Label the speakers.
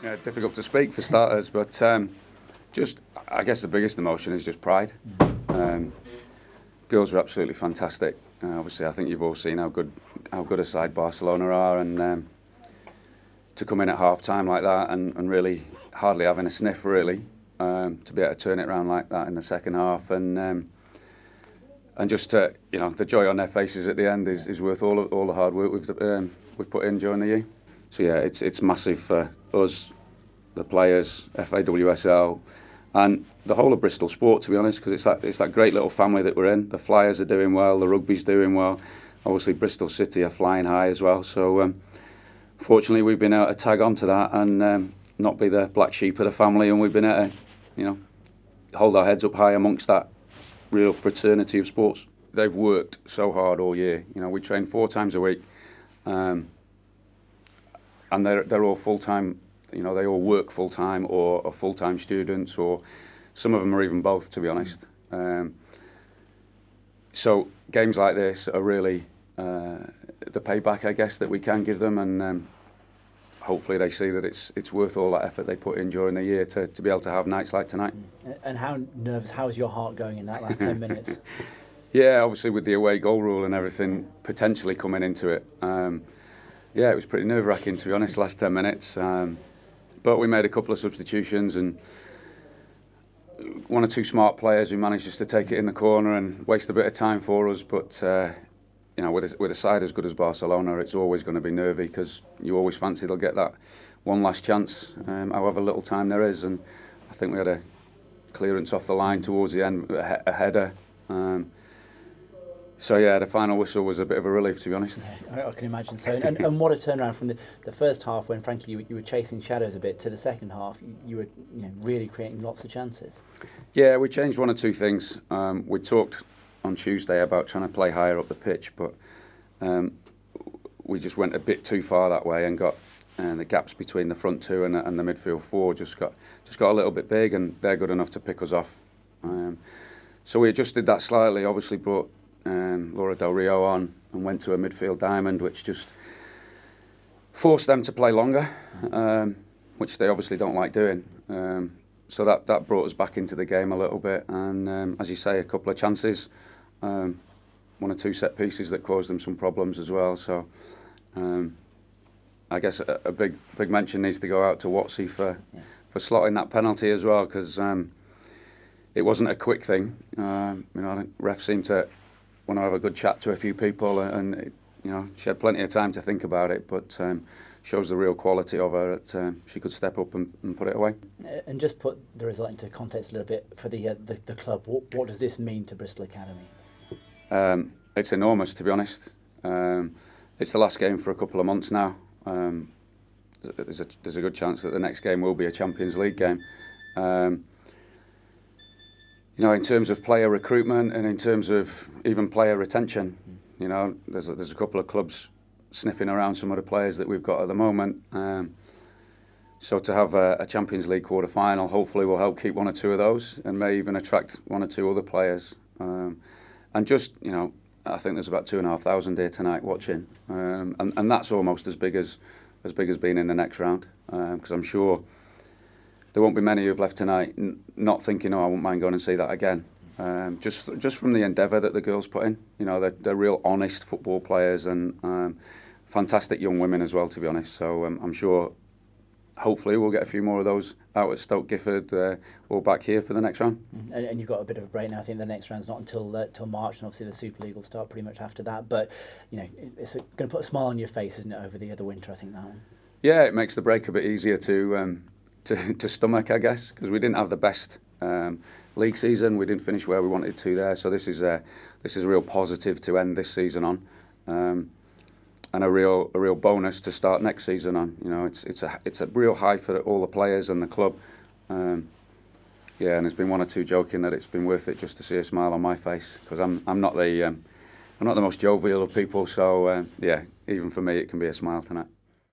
Speaker 1: Yeah, difficult to speak for starters, but just I guess the biggest emotion is just pride. Girls are absolutely fantastic. Obviously, I think you've all seen how good a side Barcelona are, and to come in at half time like that and really hardly having a sniff really, to be able to turn it around like that in the second half, and just the joy on their faces at the end is worth all the hard work we've put in during the year. So yeah, it's massive for us, the players, FAWSL, and the whole of Bristol sport, to be honest, because it's that great little family that we're in. The Flyers are doing well, the rugby's doing well. Obviously, Bristol City are flying high as well. So fortunately, we've been able to tag on to that and not be the black sheep of the family, and we've been able to, hold our heads up high amongst that real fraternity of sports. They've worked so hard all year. We train 4 times a week. And they're all full-time, they all work full-time or are full-time students, or some of them are even both, to be honest. So games like this are really the payback, I guess, that we can give them, and hopefully they see that it's worth all that effort they put in during the year to be able to have nights like tonight.
Speaker 2: And how nervous, how's your heart going in that last 10 minutes?
Speaker 1: Yeah, obviously with the away goal rule and everything potentially coming into it, yeah, it was pretty nerve-wracking, to be honest, last 10 minutes. But we made a couple of substitutions, and 1 or 2 smart players who managed just to take it in the corner and waste a bit of time for us. But with a side as good as Barcelona, it's always going to be nervy, because you always fancy they'll get that one last chance, however little time there is. And I think we had a clearance off the line towards the end, a header. So yeah, the final whistle was a bit of a relief, to be honest.
Speaker 2: Yeah, I can imagine so. And what a turnaround from the first half, when frankly you were chasing shadows a bit, to the second half you were really creating lots of chances. Yeah,
Speaker 1: we changed 1 or 2 things. We talked on Tuesday about trying to play higher up the pitch, but we just went a bit too far that way and got the gaps between the front 2 and the midfield 4 just got a little bit big, and they're good enough to pick us off. So we adjusted that slightly. Obviously brought Laura Del Rio on and went to a midfield diamond, which just forced them to play longer, which they obviously don't like doing. So that brought us back into the game a little bit, and as you say, a couple of chances, 1 or 2 set pieces that caused them some problems as well. So I guess a big mention needs to go out to W.F.C for slotting that penalty as well, because it wasn't a quick thing. I think refs seemed to want to have a good chat to a few people, and she had plenty of time to think about it, but shows the real quality of her that she could step up and put it away.
Speaker 2: And just put the result into context a little bit for the club. What does this mean to Bristol Academy?
Speaker 1: It's enormous, to be honest. It's the last game for a couple of months now. There's a good chance that the next game will be a Champions League game. In terms of player recruitment and in terms of even player retention, there's a couple of clubs sniffing around some of the players that we've got at the moment. So to have a Champions League quarter-final hopefully will help keep 1 or 2 of those, and may even attract 1 or 2 other players. And just, I think there's about 2,500 here tonight watching, and that's almost as big as being in the next round, because I'm sure there won't be many who've left tonight not thinking, oh, I won't mind going and see that again. Just from the endeavour that the girls put in. They're real honest football players, and fantastic young women as well, to be honest. So I'm sure, hopefully, we'll get a few more of those out at Stoke Gifford or back here for the next round.
Speaker 2: And you've got a bit of a break now. I think the next round's not until March, and obviously the Super League will start pretty much after that. But it's going to put a smile on your face, isn't it, over the winter? I think that one. Yeah,
Speaker 1: it makes the break a bit easier to stomach, I guess, because we didn't have the best league season. We didn't finish where we wanted to there, so this is a real positive to end this season on, and a real bonus to start next season on. It's a real high for all the players and the club. Yeah, and there's been 1 or 2 joking that it's been worth it just to see a smile on my face, because I'm not the most jovial of people. So yeah, even for me, it can be a smile tonight.